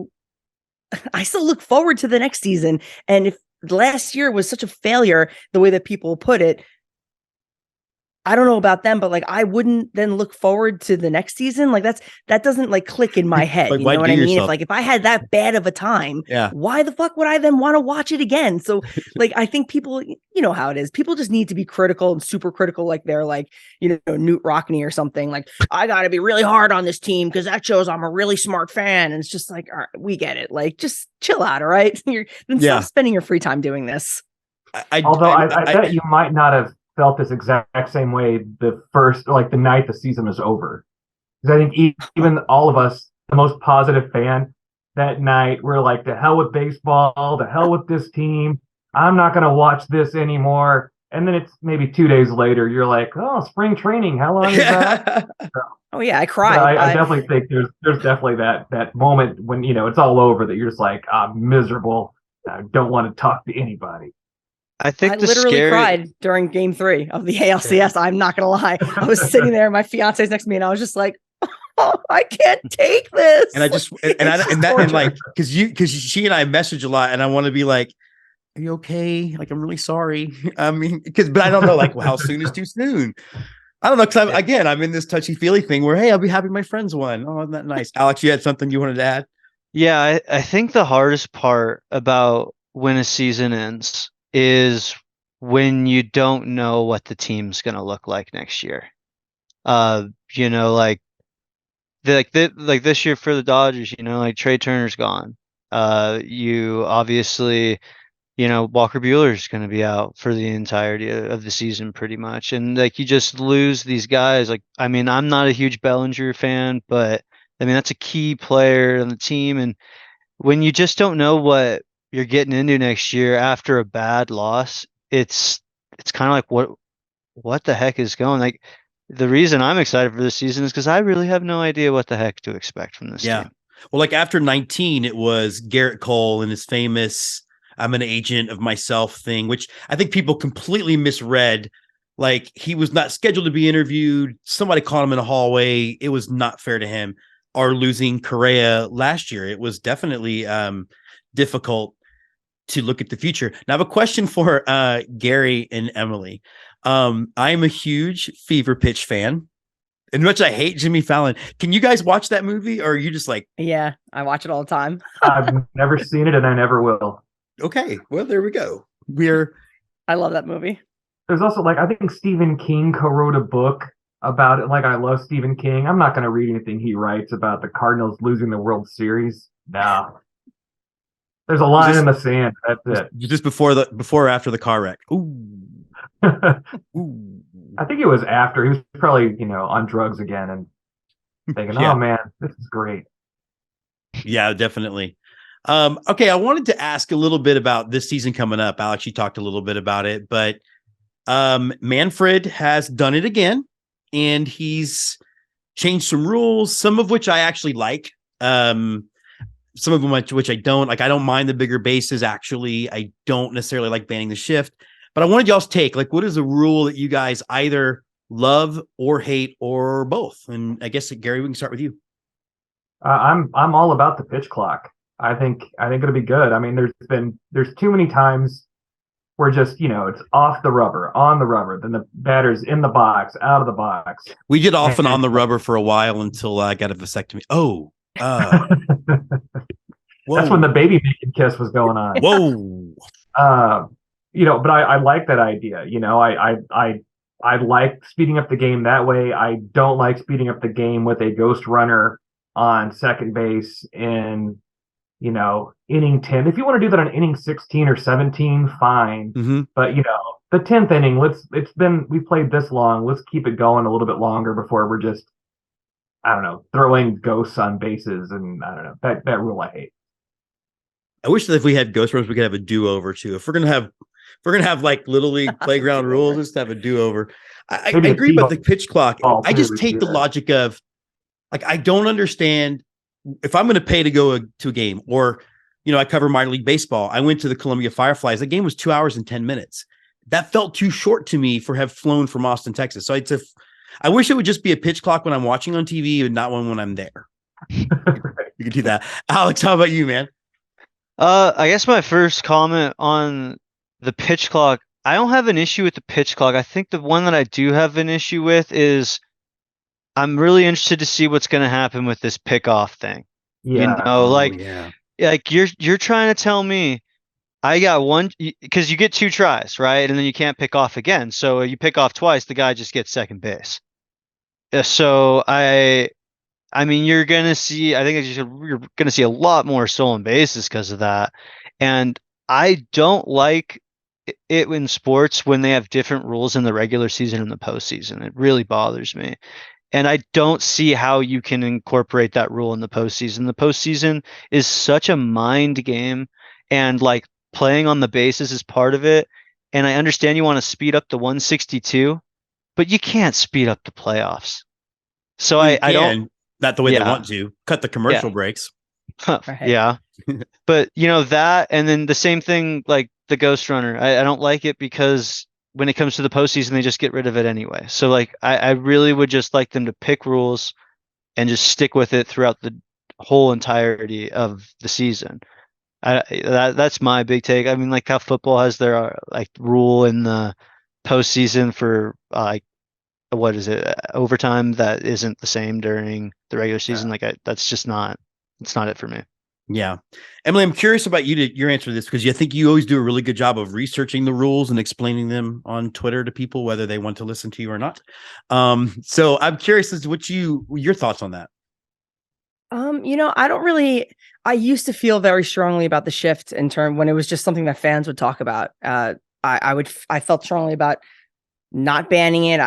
still look forward to the next season. And if last year was such a failure, the way that people put it, I don't know about them, but like I wouldn't then look forward to the next season. Like that doesn't like click in my head. Like, you know what I mean? yourself? If I had that bad of a time, why the fuck would I then want to watch it again? So like I think people, you know how it is. People just need to be critical and super critical, like they're like, Newt Rockney or something. Like, I gotta be really hard on this team because that shows I'm a really smart fan. And it's just like, all right, we get it. Like, just chill out, all right? Stop spending your free time doing this. Although I bet you might not have felt this exact same way the night the season was over. Because I think even all of us, the most positive fan that night, we're like, the hell with baseball, the hell with this team. I'm not going to watch this anymore. And then it's maybe 2 days later, you're like, oh, spring training. How long is that? Oh yeah, I cried. I definitely think there's definitely that moment when, it's all over that you're just like, I'm miserable. I don't want to talk to anybody. I think I literally cried during Game 3 of the ALCS. I'm not gonna lie. I was sitting there, my fiance's next to me, and I was just like, "Oh, I can't take this." And I just because she and I message a lot, and I want to be like, "Are you okay? Like, I'm really sorry." I mean, but I don't know, like, how soon is too soon? I don't know, because I'm in this touchy feely thing where, hey, I'll be happy my friends won. Oh, isn't that nice? Alex, you had something you wanted to add? Yeah, I think the hardest part about when a season ends is when you don't know what the team's going to look like next year. Like this year for the Dodgers, like Trey Turner's gone. You obviously, Walker Buehler's going to be out for the entirety of the season pretty much. And like, you just lose these guys. Like, I mean, I'm not a huge Bellinger fan, but I mean, that's a key player on the team. And when you just don't know what you're getting into next year after a bad loss, it's kind of like, what the heck is going? Like, the reason I'm excited for this season is because I really have no idea what the heck to expect from this team. Well, like after 19, it was Garrett Cole and his famous "I'm an agent of myself" thing, which I think people completely misread. Like, he was not scheduled to be interviewed. Somebody caught him in a hallway. It was not fair to him. Or losing Correa last year, it was definitely difficult to look at the future. Now, I have a question for Gary and Emily. I am a huge Fever Pitch fan. And much I hate Jimmy Fallon. Can you guys watch that movie, or are you just like... Yeah, I watch it all the time. I've never seen it, and I never will. Okay, well, there we go. I love that movie. There's also, like, I think Stephen King co-wrote a book about it. Like, I love Stephen King. I'm not going to read anything he writes about the Cardinals losing the World Series. No. There's a line in the sand. That's it. Just before or after the car wreck. Ooh. Ooh. I think it was after. He was probably, on drugs again and thinking, oh man, this is great. Yeah, definitely. Okay, I wanted to ask a little bit about this season coming up. Alex, you talked a little bit about it, but Manfred has done it again, and he's changed some rules, some of which I actually like. Some of them which I don't. Like, I don't mind the bigger bases, actually. I don't necessarily like banning the shift. But I wanted y'all's take. Like, what is a rule that you guys either love or hate or both? And I guess, Gary, we can start with you. I'm all about the pitch clock. I think it'll be good. I mean, there's too many times where just, it's off the rubber, on the rubber, then the batter's in the box, out of the box. We did off and on the rubber for a while until I got a vasectomy. Whoa. That's when the baby making kiss was going on. Whoa. But I like that idea. I like speeding up the game that way. I don't like speeding up the game with a ghost runner on second base in, inning 10. If you want to do that on inning 16 or 17, fine. Mm-hmm. But, the 10th inning, we played this long. Let's keep it going a little bit longer before we're just, I don't know, throwing ghosts on bases. And I don't know, that rule I hate. I wish that if we had ghost runners, we could have a do-over too. If we're gonna have like little league playground rules, just have a do-over. I agree about the pitch clock. I just take the logic of, like, I don't understand if I'm going to pay to go to a game, or, I cover minor league baseball. I went to the Columbia Fireflies. The game was 2 hours and 10 minutes. That felt too short to me for have flown from Austin, Texas. So I wish it would just be a pitch clock when I'm watching on TV and not one when I'm there. You can do that. Alex, how about you, man? I guess my first comment on the pitch clock, I don't have an issue with the pitch clock. I think the one that I do have an issue with is I'm really interested to see what's going to happen with this pickoff thing. Yeah. Like you're trying to tell me I got one, because you get 2 tries, right? And then you can't pick off again. So you pick off twice, the guy just gets second base. So I mean, you're going to see, I think you're going to see a lot more stolen bases because of that. And I don't like it in sports when they have different rules in the regular season and the postseason. It really bothers me. And I don't see how you can incorporate that rule in the postseason. The postseason is such a mind game, and like playing on the bases is part of it. And I understand you want to speed up the 162, but you can't speed up the playoffs. So I don't. Not the way they want to. Cut the commercial breaks. Right. Yeah. But that, and then the same thing, like the ghost runner. I don't like it because when it comes to the postseason, they just get rid of it anyway. So like, I really would just like them to pick rules and just stick with it throughout the whole entirety of the season. That's my big take. I mean, like how football has their like rule in the postseason for what is it, overtime that isn't the same during the regular season. That's just not, it's not it for me. Yeah. Emily, I'm curious about your answer to this, because I think you always do a really good job of researching the rules and explaining them on Twitter to people, whether they want to listen to you or not. So I'm curious as to your thoughts on that. I used to feel very strongly about the shift in term when it was just something that fans would talk about. I felt strongly about not banning it,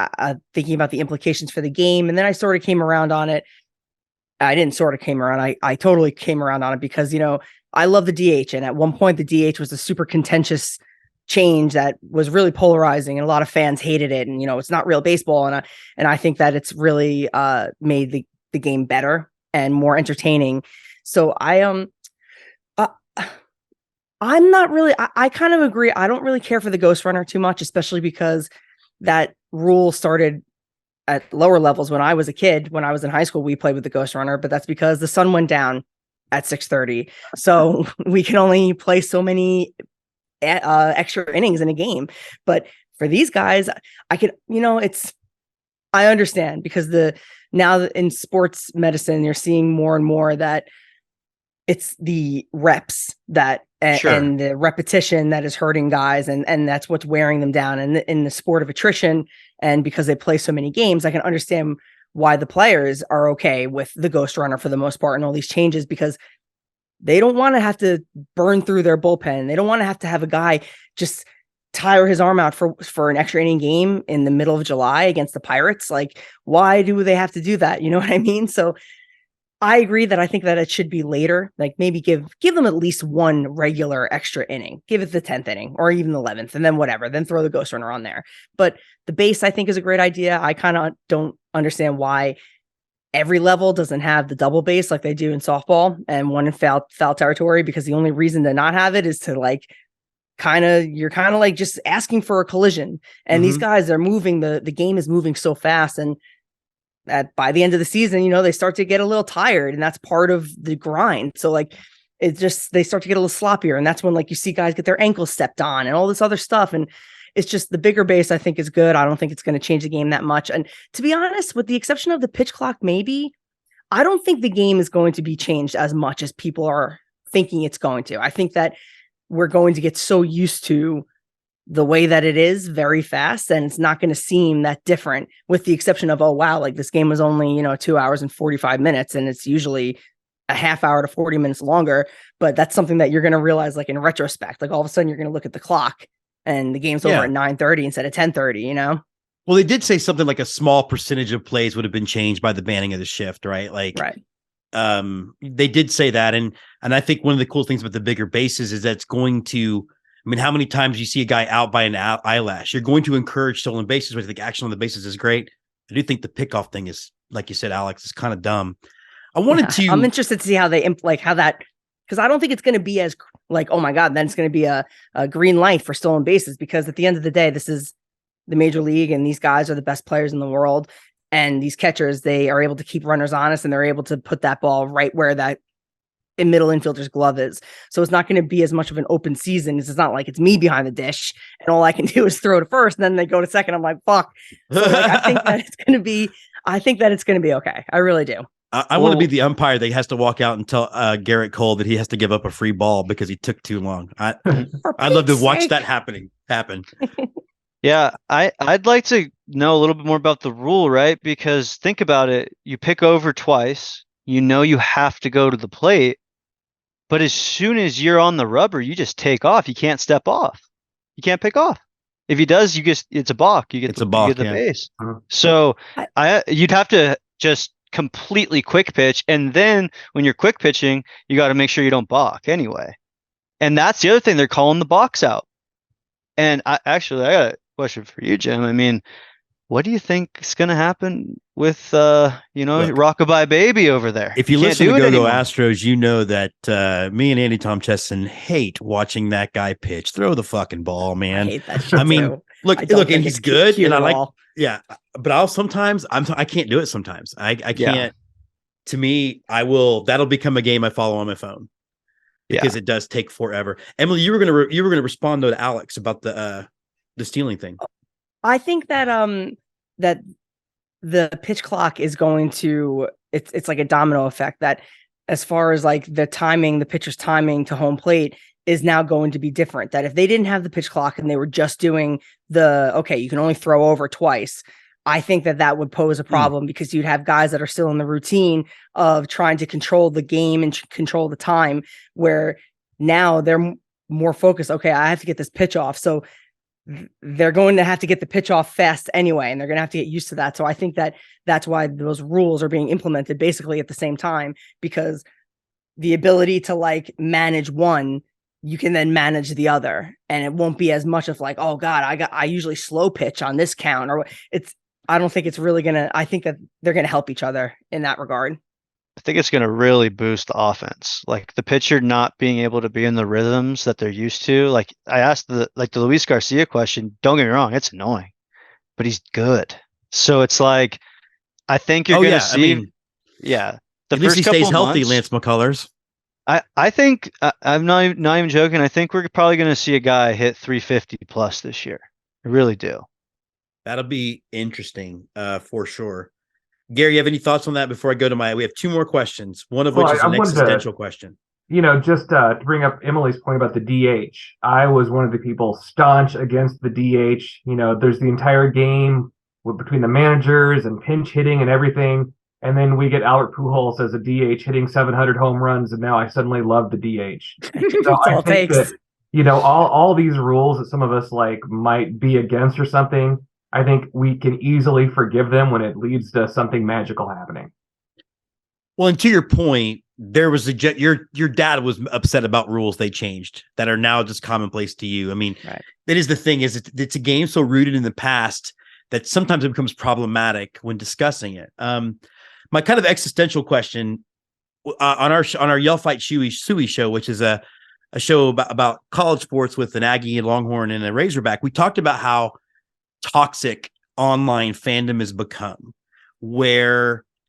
thinking about the implications for the game. And then I sort of came around on it. I didn't sort of came around. I totally came around on it because, I love the DH. And at one point, the DH was a super contentious change that was really polarizing, and a lot of fans hated it. And, it's not real baseball. And I think that it's really made the game better and more entertaining. So I'm not really, I kind of agree. I don't really care for the ghost runner too much, especially because that rule started at lower levels when I was a kid. When I was in high school, we played with the ghost runner, but that's because the sun went down at 6:30. So we can only play so many extra innings in a game. But for these guys, I can, I understand, because now in sports medicine, you're seeing more and more that it's the reps and the repetition that is hurting guys, and that's what's wearing them down. And in the sport of attrition, and because they play so many games, I can understand why the players are okay with the ghost runner for the most part and all these changes, because they don't want to have to burn through their bullpen. They don't want to have a guy just tire his arm out for an extra inning game in the middle of July against the Pirates. Like, why do they have to do that? You know what I mean? So I agree that I think that it should be later. Like, maybe give them at least one regular extra inning. Give it the 10th inning or even the 11th, and then whatever. Then throw the ghost runner on there. But the base, I think, is a great idea. I kind of don't understand why every level doesn't have the double base like they do in softball and one in foul territory, because the only reason to not have it is to you're kind of like just asking for a collision. And these guys are moving, the game is moving so fast, and by the end of the season, they start to get a little tired, and that's part of the grind. So like, it's just they start to get a little sloppier, and that's when like you see guys get their ankles stepped on and all this other stuff. And it's just the bigger base I think is good. I don't think it's going to change the game that much. And to be honest, with the exception of the pitch clock, maybe I don't think the game is going to be changed as much as people are thinking it's going to. I think that we're going to get so used to the way that it is very fast, and it's not going to seem that different, with the exception of, oh, wow, like this game was only, 2 hours and 45 minutes, and it's usually a half hour to 40 minutes longer. But that's something that you're going to realize, like in retrospect, like all of a sudden you're going to look at the clock and the game's over at 9:30 instead of 10:30, Well, they did say something like a small percentage of plays would have been changed by the banning of the shift, right? Like, right. They did say that. And I think one of the cool things about the bigger bases is that it's going to, I mean, how many times you see a guy out by an eyelash? You're going to encourage stolen bases, which I think action on the bases is great. I do think the pickoff thing is, like you said, Alex, is kind of dumb. I'm interested to see how they how that, because I don't think it's going to be as like, oh my God, then it's going to be a green light for stolen bases, because at the end of the day, this is the major league and these guys are the best players in the world. And these catchers, they are able to keep runners honest, and they're able to put that ball right where that middle infielder's glove is. So it's not going to be as much of an open season. It's not like it's me behind the dish and all I can do is throw to first and then they go to second. I'm like, fuck. So like, I think that it's going to be okay. I really do. I want to be the umpire that has to walk out and tell Garrett Cole that he has to give up a free ball because he took too long. I'd love to watch that happen. Yeah, I'd like to know a little bit more about the rule, right? Because think about it. You pick over twice. You have to go to the plate. But as soon as you're on the rubber, you just take off. You can't step off. You can't pick off. If he does, it's a balk. You get the base. Uh-huh. So you'd have to just completely quick pitch. And then when you're quick pitching, you got to make sure you don't balk anyway. And that's the other thing. They're calling the box out. And I got a question for you, Jim. I mean, what do you think is going to happen with, Look, Rockabye Baby over there? If you listen to Go Astros, you know that me and Andy Tom Chesson hate watching that guy pitch. Throw the fucking ball, man. I hate that shit too. Look, and he's good, and I like, but I'll sometimes I can't do it. Sometimes I can't. Yeah. To me, that'll become a game I follow on my phone because it does take forever. Emily, you were gonna respond though to Alex about the stealing thing. I think that that the pitch clock is going to it's like a domino effect, that as far as like the pitcher's timing to home plate is now going to be different. That if they didn't have the pitch clock and they were just doing you can only throw over twice, I think that would pose a problem because you'd have guys that are still in the routine of trying to control the game and control the time, where now they're more focused. Okay, I have to get this pitch off. So they're going to have to get the pitch off fast anyway, and they're going to have to get used to that. So I think that's why those rules are being implemented basically at the same time, because the ability to like manage one, you can then manage the other, and it won't be as much of like, oh God, I usually slow pitch on this count, or I don't think it's really I think that they're going to help each other in that regard. I think it's going to really boost the offense. Like the pitcher not being able to be in the rhythms that they're used to. Like I asked the Luis Garcia question. Don't get me wrong, it's annoying, but he's good. So it's like, I think you're going to see. The at least he stays healthy, Lance McCullers. I think I'm not even joking. I think we're probably going to see a guy hit 350 plus this year. I really do. That'll be interesting for sure. Gary, you have any thoughts on that before I go to we have two more questions, one of which is an existential question. Just to bring up Emily's point about the DH, I was one of the people staunch against the DH. There's the entire game between the managers and pinch hitting and everything. And then we get Albert Pujols as a DH hitting 700 home runs. And now I suddenly love the DH. So I think that, all these rules that some of us like might be against or something, I think we can easily forgive them when it leads to something magical happening. Well, and to your point, there was your dad was upset about rules they changed that are now just commonplace to you. I mean, right. That is the thing, is it's a game so rooted in the past that sometimes it becomes problematic when discussing it. My kind of existential question on our Yell Fight Suey show, which is a show about college sports with an Aggie, a Longhorn, and a Razorback, we talked about how toxic online fandom has become,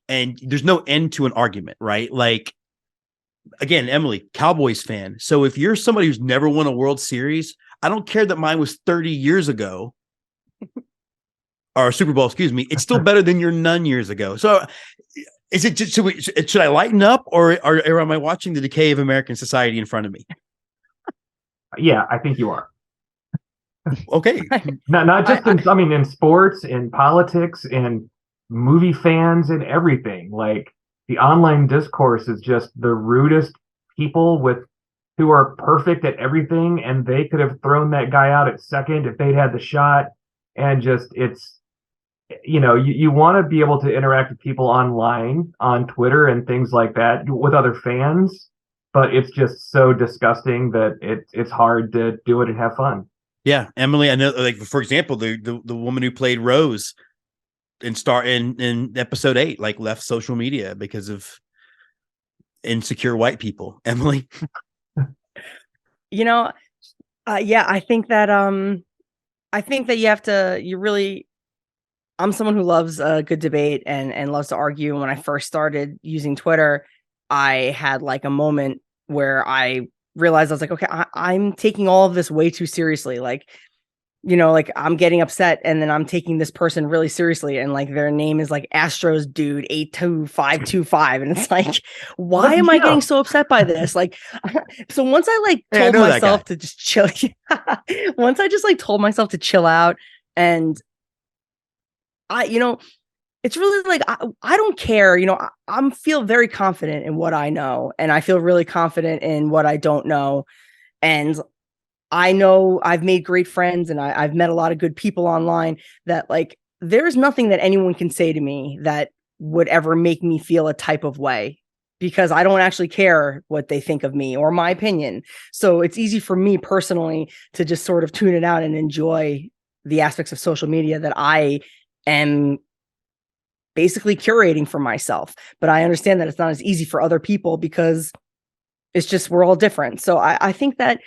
and there's no end to an argument, right? Like again, Emily, Cowboys fan. So if you're somebody who's never won a World Series, I don't care that mine was 30 years ago or Super Bowl, excuse me. It's still better than your none years ago. So is it just, should I lighten up or am I watching the decay of American society in front of me? Yeah, I think you are. Okay. Not just in sports, in politics, in movie fans, and everything. Like the online discourse is just the rudest people who are perfect at everything, and they could have thrown that guy out at second if they'd had the shot. And just you want to be able to interact with people online on Twitter and things like that with other fans, but it's just so disgusting that it's hard to do it and have fun. Yeah, Emily, I know, like, for example, the woman who played Rose in episode 8, like, left social media because of insecure white people. Emily? Yeah, I think that I'm someone who loves a good debate and loves to argue. And when I first started using Twitter, I had like a moment where I realized I was like, okay, I'm taking all of this way too seriously. Like, like I'm getting upset and then I'm taking this person really seriously. And like their name is like Astros dude 82525. And it's like, why am I getting so upset by this? Like, so once I told myself to just chill, once I just told myself to chill out, and it's really like, I don't care, I feel very confident in what I know, and I feel really confident in what I don't know. And I know I've made great friends and I've met a lot of good people online that like, there's nothing that anyone can say to me that would ever make me feel a type of way, because I don't actually care what they think of me or my opinion. So it's easy for me personally to just sort of tune it out and enjoy the aspects of social media that I am basically curating for myself. But I understand that it's not as easy for other people because it's just, we're all different. So I think that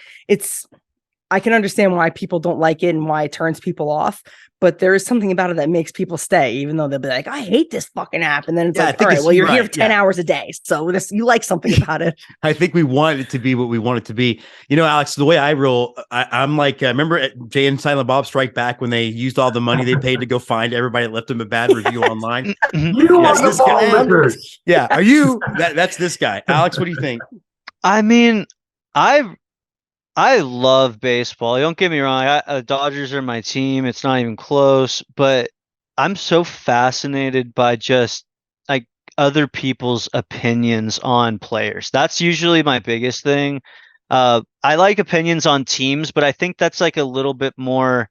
I can understand why people don't like it and why it turns people off, but there is something about it that makes people stay, even though they'll be like, I hate this fucking app. And then it's like, all right, well, you're here for 10 hours a day. So you like something about it. I think we want it to be what we want it to be. Alex, the way I roll, I'm like, remember Jay and Silent Bob Strike Back when they used all the money they paid to go find everybody that left them a bad review online? You are the ball lickers. Yeah. Are you? That's this guy. Alex, what do you think? I mean, I love baseball. Don't get me wrong. Dodgers are my team. It's not even close, but I'm so fascinated by just like other people's opinions on players. That's usually my biggest thing. I like opinions on teams, but I think that's like a little bit more,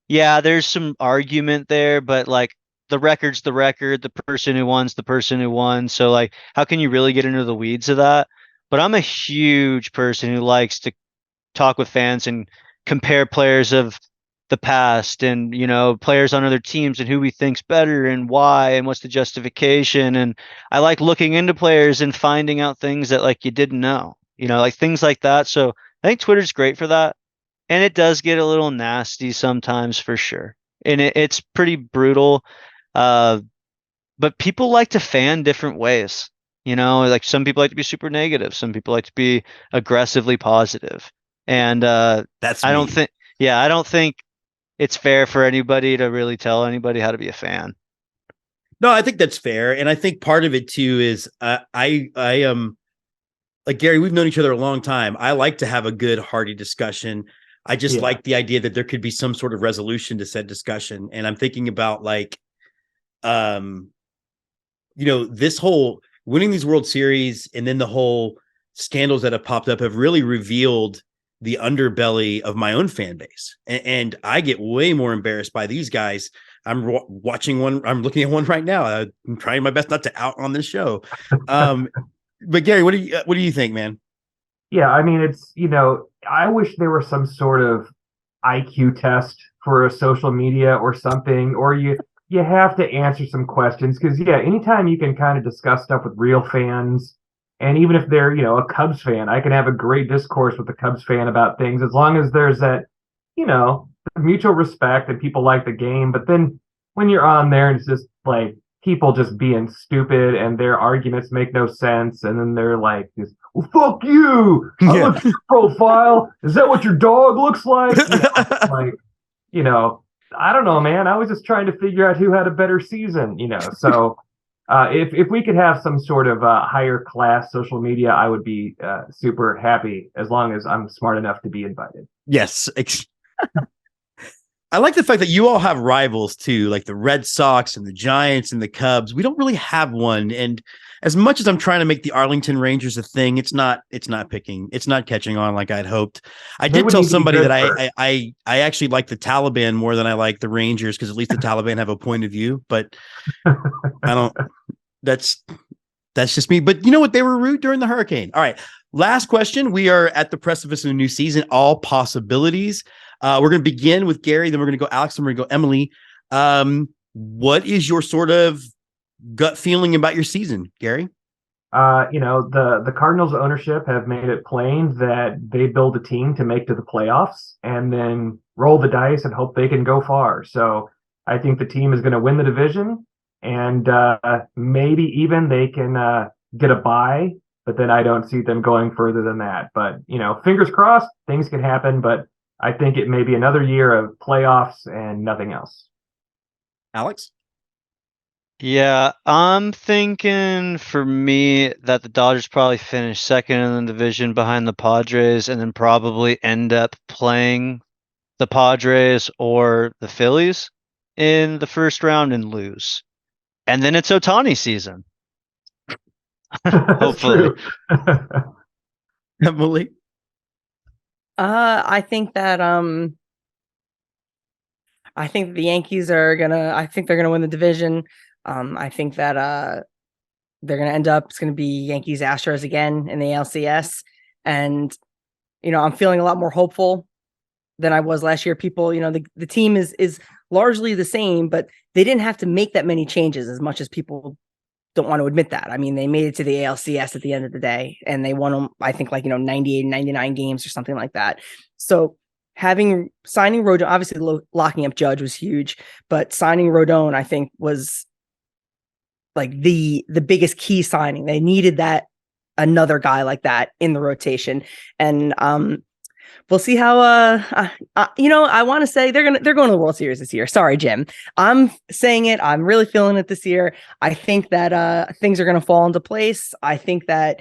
there's some argument there, but like the record's the record, the person who won's the person who won. So like, how can you really get into the weeds of that? But I'm a huge person who likes to talk with fans and compare players of the past and players on other teams and who we think's better and why and what's the justification. And I like looking into players and finding out things that like you didn't know, like things like that. So I think Twitter's great for that, and it does get a little nasty sometimes for sure, and it's pretty brutal, but people like to fan different ways. Like some people like to be super negative, some people like to be aggressively positive. And that's I don't think it's fair for anybody to really tell anybody how to be a fan. No, I think that's fair. And I think part of it too is I am like Gary, we've known each other a long time. I like to have a good hearty discussion. I just like the idea that there could be some sort of resolution to said discussion. And I'm thinking about like, this whole winning these World Series and then the whole scandals that have popped up have really revealed the underbelly of my own fan base. And I get way more embarrassed by these guys. I'm watching one. I'm looking at one right now. I'm trying my best not to out on this show. But Gary, what do you think, man? Yeah, I mean, it's, I wish there was some sort of IQ test for a social media or something, or you have to answer some questions. Because anytime you can kind of discuss stuff with real fans, and even if they're, a Cubs fan, I can have a great discourse with a Cubs fan about things as long as there's that, mutual respect and people like the game. But then when you're on there and it's just like people just being stupid and their arguments make no sense. And then they're like, well, fuck you. I looked at your profile. Is that what your dog looks like? I don't know, man. I was just trying to figure out who had a better season, So if we could have some sort of higher class social media, I would be super happy as long as I'm smart enough to be invited. Yes. I like the fact that you all have rivals too, like the Red Sox and the Giants and the Cubs. We don't really have one. And as much as I'm trying to make the Arlington Rangers a thing, it's not catching on like I'd hoped. I did tell somebody that I actually like the Taliban more than I like the Rangers, because at least the Taliban have a point of view, but that's just me. But you know what? They were rude during the hurricane. All right. Last question. We are at the precipice of a new season, all possibilities. We're going to begin with Gary, then we're going to go Alex, and we're going to go Emily. What is your sort of gut feeling about your season, Gary? The Cardinals ownership have made it plain that they build a team to make to the playoffs and then roll the dice and hope they can go far. So I think the team is going to win the division, and maybe even they can get a bye, but then I don't see them going further than that. But, fingers crossed, things can happen, but I think it may be another year of playoffs and nothing else. Alex? Yeah, I'm thinking for me that the Dodgers probably finish second in the division behind the Padres, and then probably end up playing the Padres or the Phillies in the first round and lose. And then it's Ohtani season. Hopefully. Emily? I think that the Yankees are I think they're gonna win the division. I think that they're gonna end up, it's gonna be Yankees Astros again in the ALCS. And I'm feeling a lot more hopeful than I was last year. People, the team is largely the same, but they didn't have to make that many changes, as much as people don't want to admit that. I mean, they made it to the ALCS at the end of the day, and they won them, I think, 98, 99 games or something like that. So signing Rodon, obviously locking up Judge was huge, but signing Rodon, I think, was like the biggest key signing. They needed another guy like that in the rotation. And we'll see how I want to say they're going to the World Series this year. Sorry, Jim. I'm saying it. I'm really feeling it this year. I think that things are going to fall into place. I think that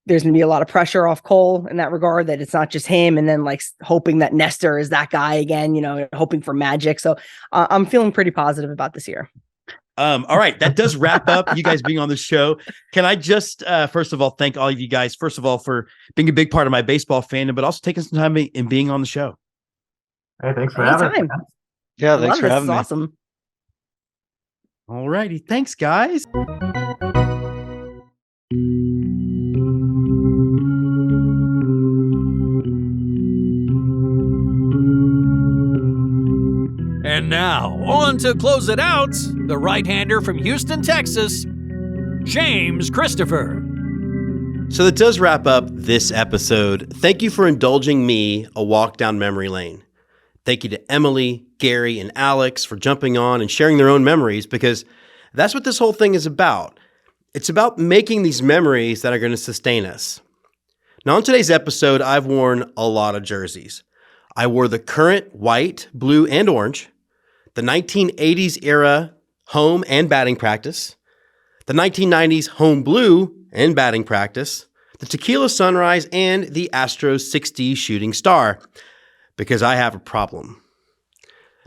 there's going to be a lot of pressure off Cole in that regard, that it's not just him, and then hoping that Nestor is that guy again, hoping for magic. So I'm feeling pretty positive about this year. All right. That does wrap up you guys being on the show. Can I just, first of all, thank all of you guys, first of all, for being a big part of my baseball fandom, but also taking some time and being on the show. Hey, thanks for having me. Yeah, thanks for having me. Awesome. All righty. Thanks, guys. And now, on to close it out, the right-hander from Houston, Texas, James Christopher. So that does wrap up this episode. Thank you for indulging me a walk down memory lane. Thank you to Emily, Gary, and Alex for jumping on and sharing their own memories, because that's what this whole thing is about. It's about making these memories that are going to sustain us. Now, on today's episode, I've worn a lot of jerseys. I wore the current white, blue, and orange, the 1980s era home and batting practice, the 1990s home blue and batting practice, the Tequila Sunrise, and the Astros 6D Shooting Star, because I have a problem.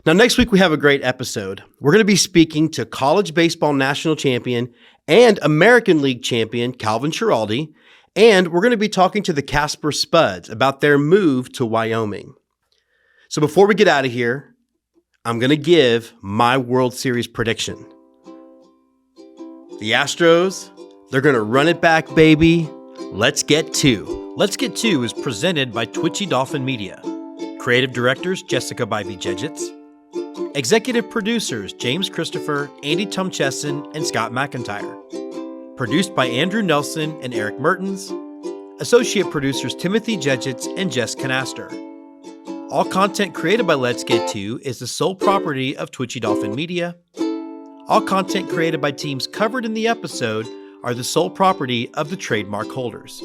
Now, next week, we have a great episode. We're going to be speaking to college baseball national champion and American League champion Calvin Schiraldi, and we're going to be talking to the Casper Spuds about their move to Wyoming. So before we get out of here, I'm going to give my World Series prediction. The Astros, they're going to run it back, baby. Let's get two. Let's Get Two is presented by Twitchy Dolphin Media. Creative directors, Jessica Bybee-Jedgetz. Executive producers, James Christopher, Andy Tumcheson, and Scott McIntyre. Produced by Andrew Nelson and Eric Mertens. Associate producers, Timothy Jedgetz and Jess Canaster. All content created by Let's Get Two is the sole property of Twitchy Dolphin Media. All content created by teams covered in the episode are the sole property of the trademark holders.